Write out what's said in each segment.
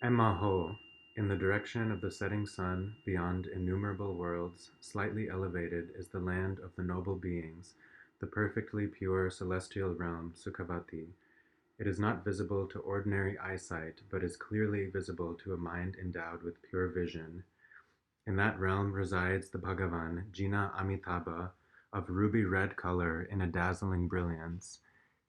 Emaho, in the direction of the setting sun, beyond innumerable worlds, slightly elevated, is the land of the noble beings, the perfectly pure celestial realm, Sukhavati. It is not visible to ordinary eyesight, but is clearly visible to a mind endowed with pure vision. In that realm resides the Bhagavan, Jina Amitabha, of ruby-red color in a dazzling brilliance.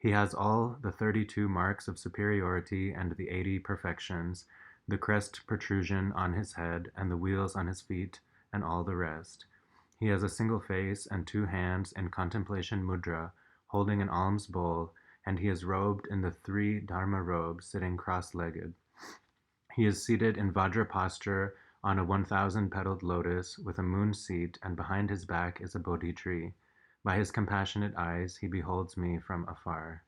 He has all the 32 marks of superiority and the 80 perfections, the crest protrusion on his head and the wheels on his feet, and all the rest. He has a single face and 2 hands in contemplation mudra, holding an alms bowl, and he is robed in the 3 Dharma robes, sitting cross-legged. He is seated in Vajra posture on a 1,000-petaled lotus with a moon seat, and behind his back is a Bodhi tree. By his compassionate eyes he beholds me from afar.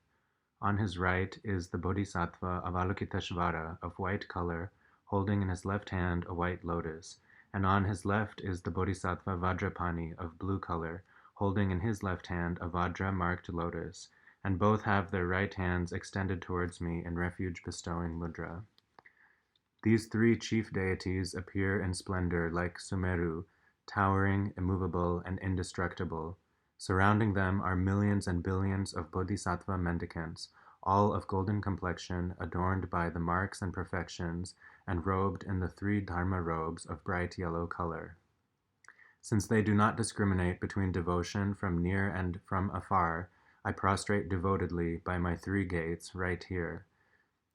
On his right is the Bodhisattva Avalokiteshvara of white color, holding in his left hand a white lotus, and on his left is the Bodhisattva Vajrapani of blue color, holding in his left hand a Vajra-marked lotus, and both have their right hands extended towards me in refuge-bestowing mudra. These 3 chief deities appear in splendor like Sumeru, towering, immovable, and indestructible. Surrounding them are millions and billions of bodhisattva mendicants, all of golden complexion, adorned by the marks and perfections, and robed in the 3 Dharma robes of bright yellow color. Since they do not discriminate between devotion from near and from afar, I prostrate devotedly by my 3 gates right here.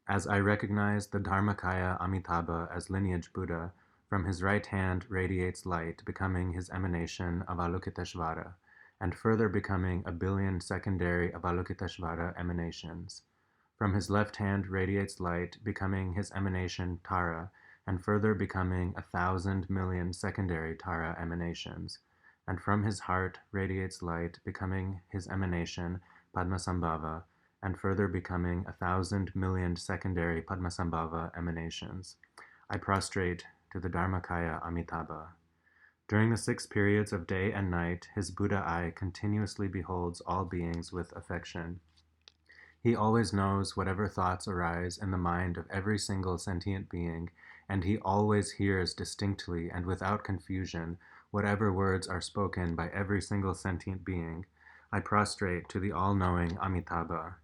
As I recognize the Dharmakaya Amitabha as lineage Buddha, from his right hand radiates light, becoming his emanation Avalokiteshvara, and further becoming a billion secondary Avalokiteshvara emanations. From his left hand radiates light, becoming his emanation Tara, and further becoming 1,000 million secondary Tara emanations. And from his heart radiates light, becoming his emanation Padmasambhava, and further becoming 1,000 million secondary Padmasambhava emanations. I prostrate to the Dharmakaya Amitabha. During the 6 periods of day and night, his Buddha eye continuously beholds all beings with affection. He always knows whatever thoughts arise in the mind of every single sentient being, and he always hears distinctly and without confusion whatever words are spoken by every single sentient being. I prostrate to the all-knowing Amitabha.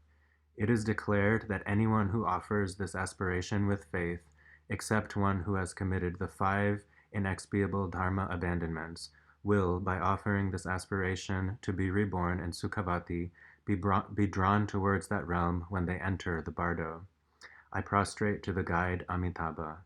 It is declared that anyone who offers this aspiration with faith, except one who has committed the 5 inexpiable Dharma abandonments, will, by offering this aspiration to be reborn in Sukhavati, be drawn towards that realm when they enter the bardo. I prostrate to the guide Amitabha.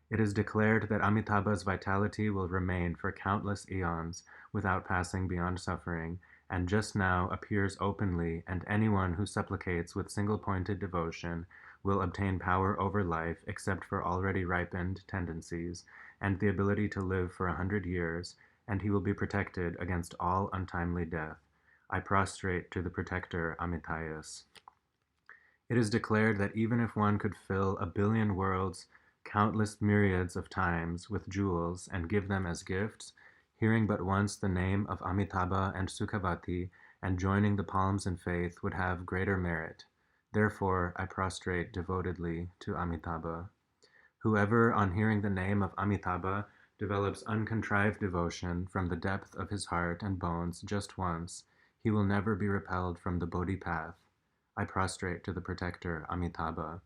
It is declared that Amitabha's vitality will remain for countless eons without passing beyond suffering, and just now appears openly, and anyone who supplicates with single-pointed devotion will obtain power over life except for already ripened tendencies, and the ability to live for 100 years, and he will be protected against all untimely death. I prostrate to the protector Amitayus. It is declared that even if one could fill 1 billion worlds, countless myriads of times, with jewels, and give them as gifts, hearing but once the name of Amitabha and Sukhavati, and joining the palms in faith would have greater merit. Therefore, I prostrate devotedly to Amitabha. Whoever, on hearing the name of Amitabha, develops uncontrived devotion from the depth of his heart and bones just once, he will never be repelled from the Bodhi path. I prostrate to the protector Amitabha.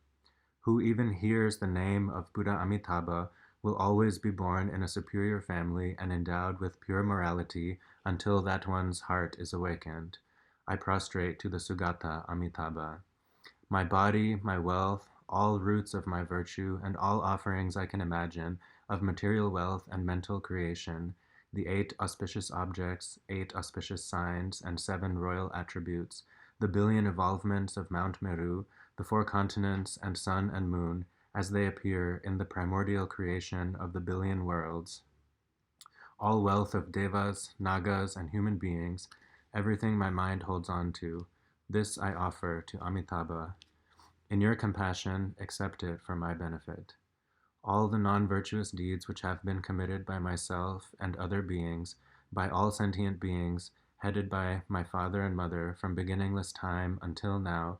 Who even hears the name of Buddha Amitabha will always be born in a superior family and endowed with pure morality until that one's heart is awakened. I prostrate to the Sugata Amitabha. My body, my wealth, all roots of my virtue, and all offerings I can imagine of material wealth and mental creation, the 8 auspicious objects, 8 auspicious signs, and 7 royal attributes, the billion evolvements of Mount Meru, the 4 continents and sun and moon, as they appear in the primordial creation of the billion worlds, all wealth of devas, nagas, and human beings, everything my mind holds on to, this I offer to Amitabha. In your compassion, accept it for my benefit. All the non-virtuous deeds which have been committed by myself and other beings, by all sentient beings, headed by my father and mother from beginningless time until now,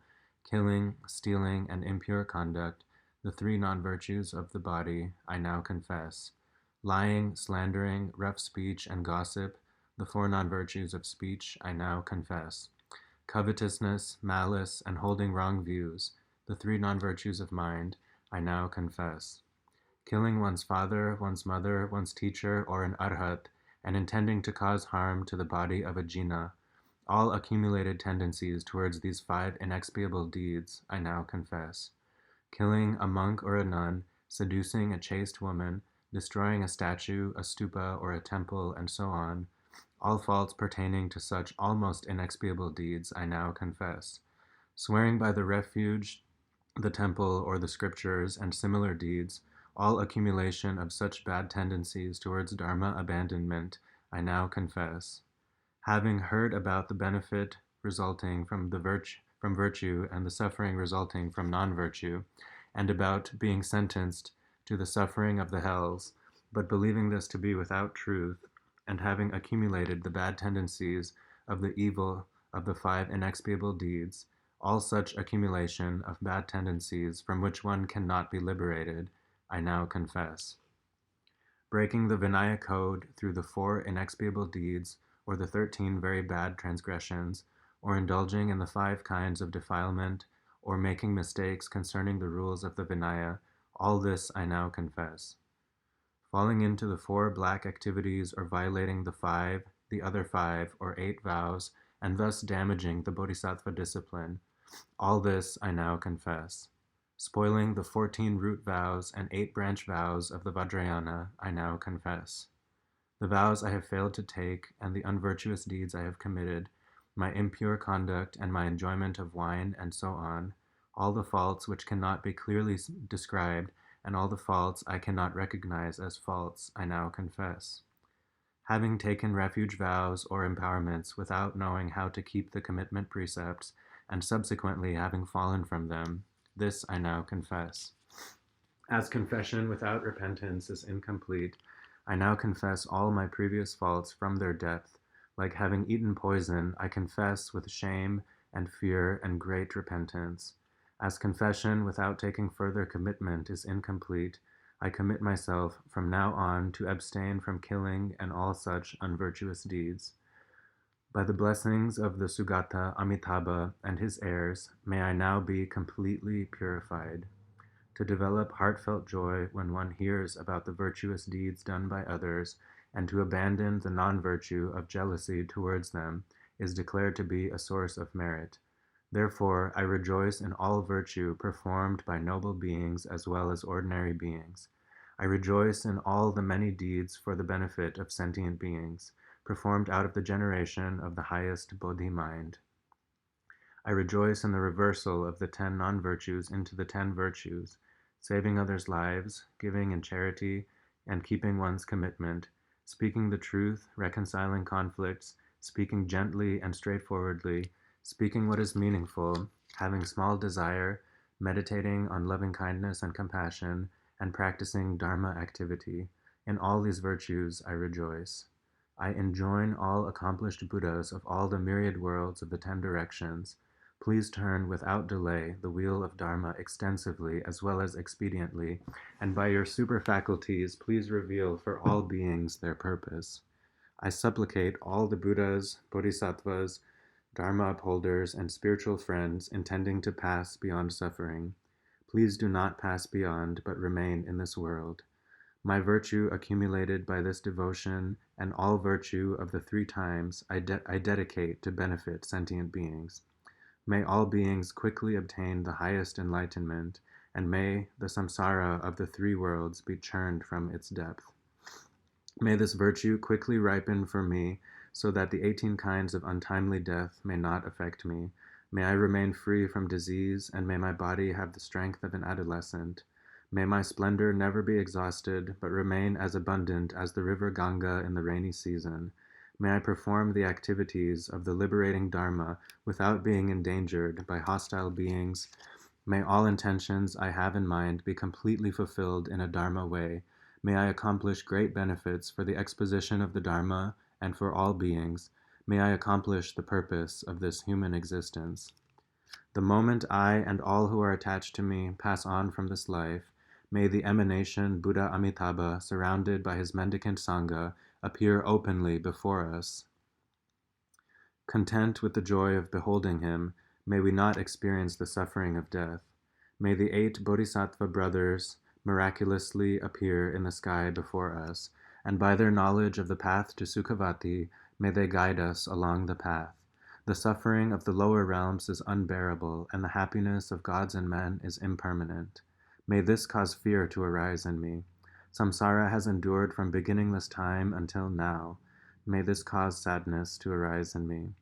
killing, stealing, and impure conduct, The 3 non-virtues of the body I now confess. Lying, slandering, rough speech, and gossip, the 4 non-virtues of speech I now confess. Covetousness, malice, and holding wrong views, the 3 non-virtues of mind I now confess. Killing one's father, one's mother, one's teacher, or an arhat, and intending to cause harm to the body of a jina, all accumulated tendencies towards these 5 inexpiable deeds I now confess. Killing a monk or a nun, seducing a chaste woman, destroying a statue, a stupa, or a temple, and so on, all faults pertaining to such almost inexpiable deeds I now confess. Swearing by the refuge, the temple, or the scriptures, and similar deeds, all accumulation of such bad tendencies towards Dharma abandonment, I now confess. Having heard about the benefit resulting from virtue and the suffering resulting from non-virtue, and about being sentenced to the suffering of the hells, but believing this to be without truth, and having accumulated the bad tendencies of the evil of the 5 inexpiable deeds, all such accumulation of bad tendencies from which one cannot be liberated, I now confess. Breaking the Vinaya code through the 4 inexpiable deeds, or the 13 very bad transgressions, or indulging in the 5 kinds of defilement, or making mistakes concerning the rules of the Vinaya, all this I now confess. Falling into the 4 black activities, or violating the other 5, or 8 vows, and thus damaging the Bodhisattva discipline, all this I now confess. Spoiling the 14 root vows and 8 branch vows of the Vajrayana, I now confess. The vows I have failed to take, and the unvirtuous deeds I have committed, my impure conduct and my enjoyment of wine, and so on, all the faults which cannot be clearly described, and all the faults I cannot recognize as faults, I now confess. Having taken refuge vows or empowerments without knowing how to keep the commitment precepts, and subsequently having fallen from them, this I now confess. As confession without repentance is incomplete, I now confess all my previous faults from their depth. Like having eaten poison, I confess with shame and fear and great repentance. As confession without taking further commitment is incomplete, I commit myself from now on to abstain from killing and all such unvirtuous deeds. By the blessings of the Sugata Amitabha and his heirs, may I now be completely purified. To develop heartfelt joy when one hears about the virtuous deeds done by others, and to abandon the non-virtue of jealousy towards them, is declared to be a source of merit. Therefore, I rejoice in all virtue performed by noble beings as well as ordinary beings. I rejoice in all the many deeds for the benefit of sentient beings, performed out of the generation of the highest Bodhi mind. I rejoice in the reversal of the 10 non-virtues into the 10 virtues, saving others' lives, giving in charity, and keeping one's commitment, speaking the truth, reconciling conflicts, speaking gently and straightforwardly, speaking what is meaningful, having small desire, meditating on loving kindness and compassion, and practicing Dharma activity. In all these virtues I rejoice. I enjoin all accomplished Buddhas of all the myriad worlds of the 10 directions. Please turn without delay the wheel of Dharma extensively as well as expediently, and by your super faculties, please reveal for all beings their purpose. I supplicate all the Buddhas, Bodhisattvas, Dharma upholders, and spiritual friends intending to pass beyond suffering. Please do not pass beyond, but remain in this world. My virtue accumulated by this devotion and all virtue of the 3 times I dedicate to benefit sentient beings. May all beings quickly obtain the highest enlightenment, and may the samsara of the 3 worlds be churned from its depth. May this virtue quickly ripen for me, so that the 18 kinds of untimely death may not affect me. May I remain free from disease, and may my body have the strength of an adolescent. May my splendor never be exhausted, but remain as abundant as the river Ganga in the rainy season. May I perform the activities of the liberating Dharma without being endangered by hostile beings. May all intentions I have in mind be completely fulfilled in a Dharma way. May I accomplish great benefits for the exposition of the Dharma and for all beings. May I accomplish the purpose of this human existence. The moment I and all who are attached to me pass on from this life, may the emanation Buddha Amitabha, surrounded by his mendicant Sangha, appear openly before us. Content with the joy of beholding him, may we not experience the suffering of death. May the 8 Bodhisattva brothers miraculously appear in the sky before us, and by their knowledge of the path to Sukhavati, may they guide us along the path. The suffering of the lower realms is unbearable, and the happiness of gods and men is impermanent. May this cause fear to arise in me. Samsara has endured from beginningless time until now. May this cause sadness to arise in me.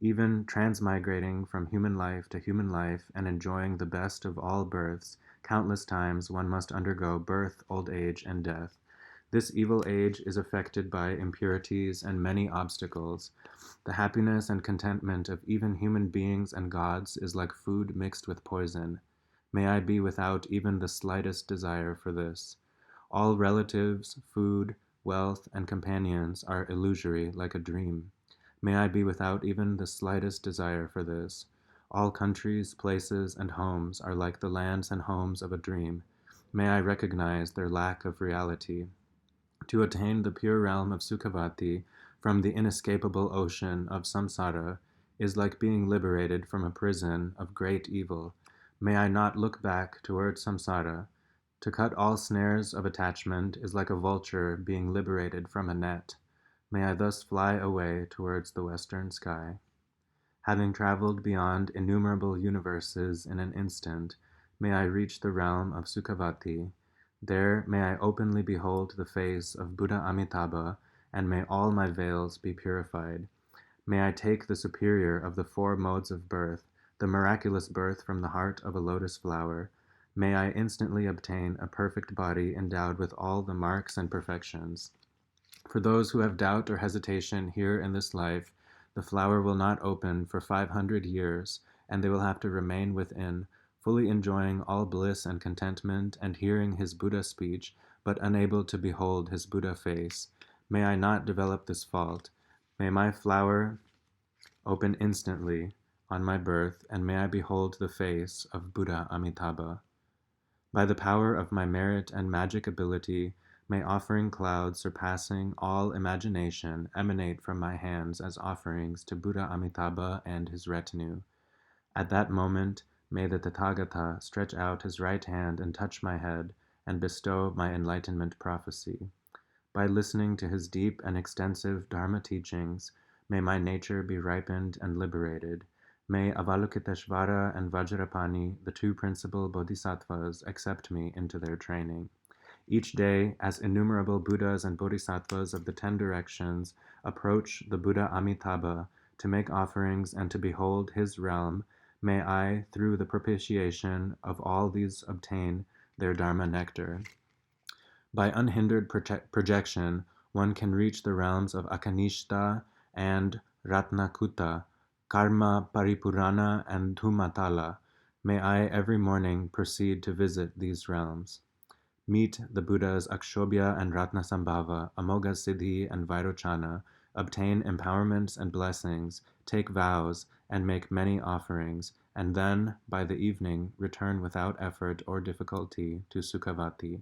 Even transmigrating from human life to human life and enjoying the best of all births, countless times one must undergo birth, old age, and death. This evil age is affected by impurities and many obstacles. The happiness and contentment of even human beings and gods is like food mixed with poison. May I be without even the slightest desire for this. All relatives, food, wealth, and companions are illusory like a dream. May I be without even the slightest desire for this. All countries, places, and homes are like the lands and homes of a dream. May I recognize their lack of reality. To attain the pure realm of Sukhavati from the inescapable ocean of samsara is like being liberated from a prison of great evil. May I not look back towards samsara. To cut all snares of attachment is like a vulture being liberated from a net. May I thus fly away towards the western sky. Having traveled beyond innumerable universes in an instant, may I reach the realm of Sukhavati. There may I openly behold the face of Buddha Amitabha, and may all my veils be purified. May I take the superior of the 4 modes of birth, the miraculous birth from the heart of a lotus flower. May I instantly obtain a perfect body endowed with all the marks and perfections. For those who have doubt or hesitation here in this life, the flower will not open for 500 years, and they will have to remain within, fully enjoying all bliss and contentment and hearing his Buddha speech, but unable to behold his Buddha face. May I not develop this fault. May my flower open instantly on my birth, and may I behold the face of Buddha Amitabha. By the power of my merit and magic ability, may offering clouds surpassing all imagination emanate from my hands as offerings to Buddha Amitabha and his retinue. At that moment, may the Tathagata stretch out his right hand and touch my head and bestow my enlightenment prophecy. By listening to his deep and extensive Dharma teachings, may my nature be ripened and liberated. May Avalokiteshvara and Vajrapani, the 2 principal bodhisattvas, accept me into their training. Each day, as innumerable Buddhas and Bodhisattvas of the 10 directions approach the Buddha Amitabha to make offerings and to behold his realm, may I, through the propitiation of all these, obtain their Dharma nectar. By unhindered projection, one can reach the realms of Akanishta and Ratnakuta, Karma Paripurana, and Dhumatala. May I every morning proceed to visit these realms. Meet the Buddhas Akshobhya and Ratnasambhava, Amoga Siddhi and Vairochana, obtain empowerments and blessings, take vows, and make many offerings, and then, by the evening, return without effort or difficulty to Sukhavati.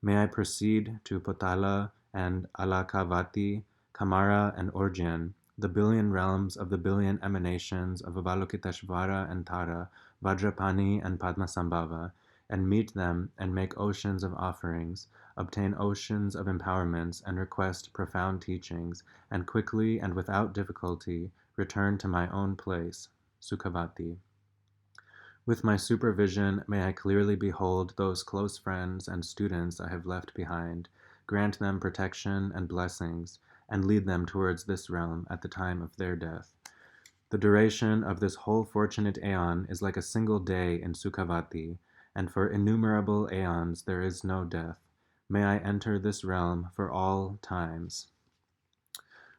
May I proceed to Potala and Alakavati, Kamara and Orgyan, the billion realms of the billion emanations of Avalokiteshvara and Tara, Vajrapani and Padmasambhava, and meet them and make oceans of offerings, obtain oceans of empowerments, and request profound teachings, and quickly and without difficulty return to my own place, Sukhavati. With my supervision, may I clearly behold those close friends and students I have left behind, grant them protection and blessings, and lead them towards this realm at the time of their death. The duration of this whole fortunate aeon is like a single day in Sukhavati, and for innumerable aeons there is no death. May I enter this realm for all times.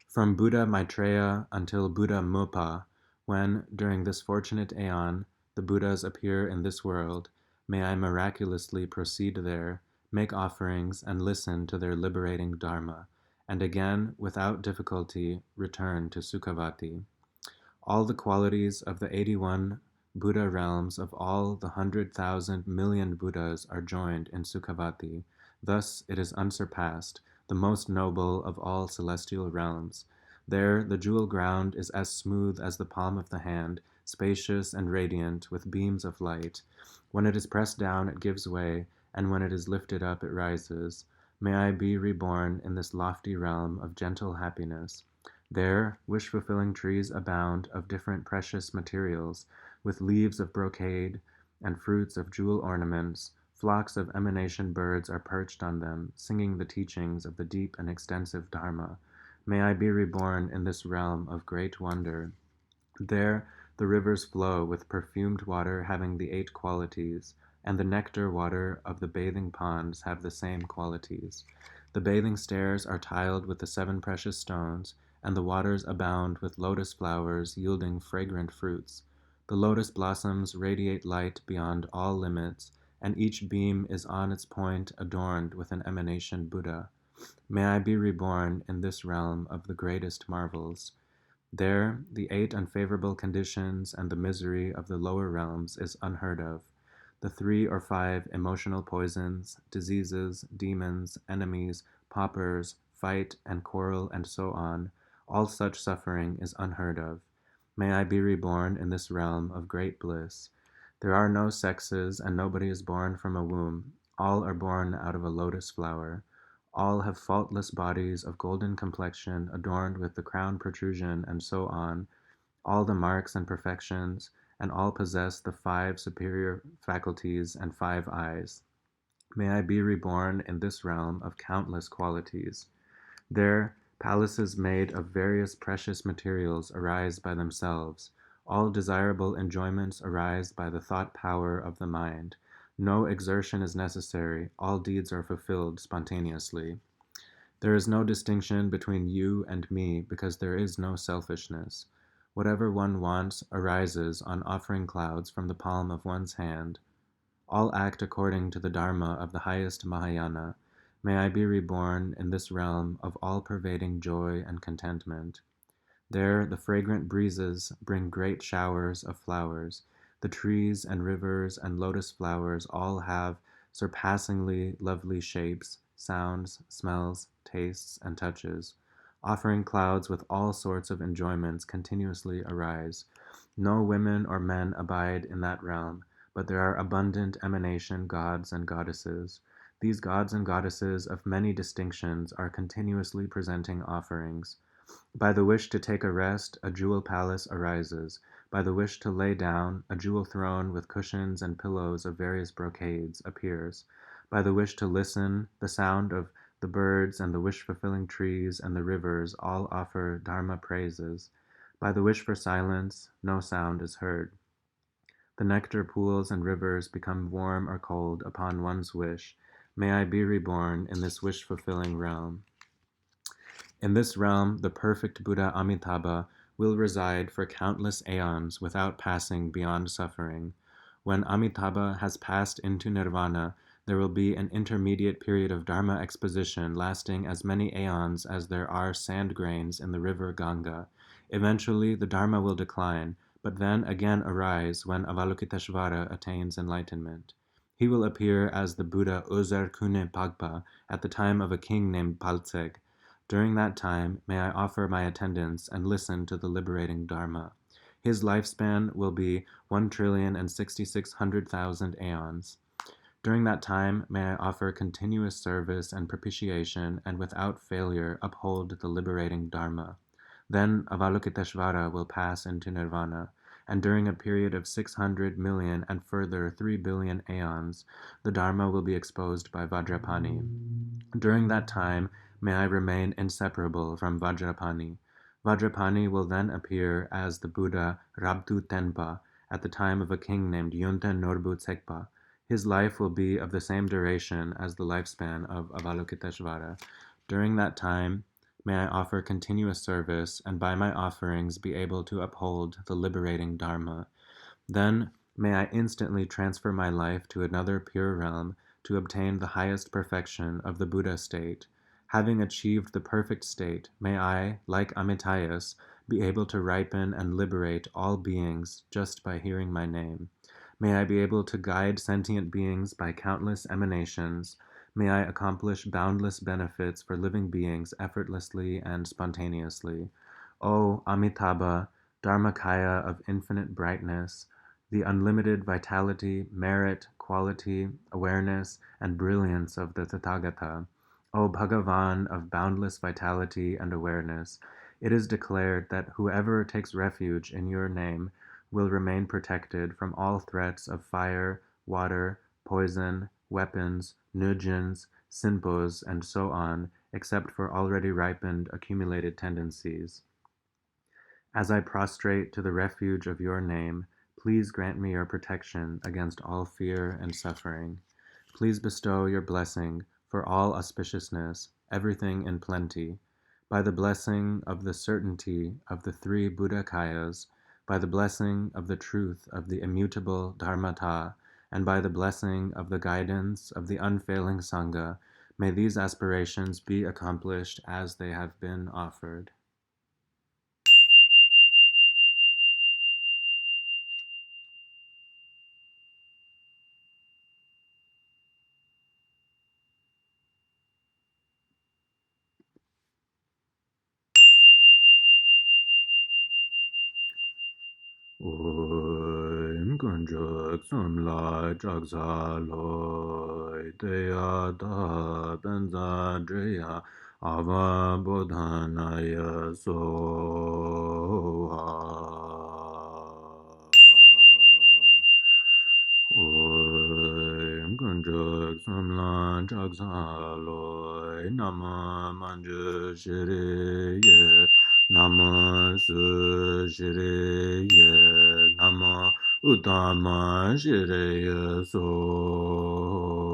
From Buddha Maitreya until Buddha Mopa, when, during this fortunate aeon, the Buddhas appear in this world, may I miraculously proceed there, make offerings, and listen to their liberating Dharma, and again, without difficulty, return to Sukhavati. All the qualities of the 81 Buddha realms of all the 100,000 million Buddhas are joined in Sukhavati. Thus it is unsurpassed, the most noble of all celestial realms. There the jewel ground is as smooth as the palm of the hand, spacious and radiant with beams of light. When it is pressed down, it gives way, and when it is lifted up, it rises. May I be reborn in this lofty realm of gentle happiness. There, wish-fulfilling trees abound of different precious materials, with leaves of brocade and fruits of jewel ornaments. Flocks of emanation birds are perched on them, singing the teachings of the deep and extensive Dharma. May I be reborn in this realm of great wonder. There the rivers flow with perfumed water having the 8 qualities, and the nectar water of the bathing ponds have the same qualities. The bathing stairs are tiled with the 7 precious stones, and the waters abound with lotus flowers yielding fragrant fruits. The lotus blossoms radiate light beyond all limits, and each beam is on its point adorned with an emanation Buddha. May I be reborn in this realm of the greatest marvels. There, the 8 unfavorable conditions and the misery of the lower realms is unheard of. The 3 or 5 emotional poisons, diseases, demons, enemies, paupers, fight and quarrel and so on, all such suffering is unheard of. May I be reborn in this realm of great bliss. There are no sexes, and nobody is born from a womb. All are born out of a lotus flower. All have faultless bodies of golden complexion adorned with the crown protrusion and so on, all the marks and perfections, and all possess the 5 superior faculties and 5 eyes. May I be reborn in this realm of countless qualities. There, palaces made of various precious materials arise by themselves. All desirable enjoyments arise by the thought power of the mind. No exertion is necessary, all deeds are fulfilled spontaneously. There is no distinction between you and me because there is no selfishness. Whatever one wants arises on offering clouds from the palm of one's hand. All act according to the Dharma of the highest Mahayana. May I be reborn in this realm of all-pervading joy and contentment. There the fragrant breezes bring great showers of flowers. The trees and rivers and lotus flowers all have surpassingly lovely shapes, sounds, smells, tastes, and touches. Offering clouds with all sorts of enjoyments continuously arise. No women or men abide in that realm, but there are abundant emanation gods and goddesses. These gods and goddesses of many distinctions are continuously presenting offerings. By the wish to take a rest, a jewel palace arises. By the wish to lay down, a jewel throne with cushions and pillows of various brocades appears. By the wish to listen, the sound of the birds and the wish-fulfilling trees and the rivers all offer Dharma praises. By the wish for silence, no sound is heard. The nectar pools and rivers become warm or cold upon one's wish. May I be reborn in this wish-fulfilling realm. In this realm, the perfect Buddha Amitabha will reside for countless aeons without passing beyond suffering. When Amitabha has passed into nirvana, there will be an intermediate period of Dharma exposition lasting as many aeons as there are sand grains in the river Ganga. Eventually, the Dharma will decline, but then again arise when Avalokiteshvara attains enlightenment. He will appear as the Buddha Ozer Kune Pagpa at the time of a king named Paltseg. During that time, may I offer my attendance and listen to the liberating Dharma. His lifespan will be 1,066,000,000 aeons. During that time, may I offer continuous service and propitiation and without failure uphold the liberating Dharma. Then Avalokiteshvara will pass into nirvana, and during a period of 600 million and further 3 billion aeons, the Dharma will be exposed by Vajrapani. During that time, may I remain inseparable from Vajrapani. Vajrapani will then appear as the Buddha Rabdu Tenpa at the time of a king named Yunten Norbu Tsekpa. His life will be of the same duration as the lifespan of Avalokiteshvara. During that time, may I offer continuous service and by my offerings be able to uphold the liberating Dharma. Then may I instantly transfer my life to another pure realm to obtain the highest perfection of the Buddha state. Having achieved the perfect state, may I, like Amitayus, be able to ripen and liberate all beings just by hearing my name. May I be able to guide sentient beings by countless emanations. May I accomplish boundless benefits for living beings effortlessly and spontaneously. O Amitabha, Dharmakaya of infinite brightness, the unlimited vitality, merit, quality, awareness, and brilliance of the Tathagata. O Bhagavan of boundless vitality and awareness, it is declared that whoever takes refuge in your name will remain protected from all threats of fire, water, poison, weapons, nujins, sinpos, and so on, except for already ripened accumulated tendencies. As I prostrate to the refuge of your name, please grant me your protection against all fear and suffering. Please bestow your blessing for all auspiciousness, everything in plenty. By the blessing of the certainty of the three Buddhakayas, by the blessing of the truth of the immutable Dharmata, and by the blessing of the guidance of the unfailing Sangha, may these aspirations be accomplished as they have been offered. Konchok somla chaksa loy teya da benza dreya ava bodhanaya soha. Konchok somla chaksa loy nama manja shiri ye nama su shiri ye nama Uttama Shiraya So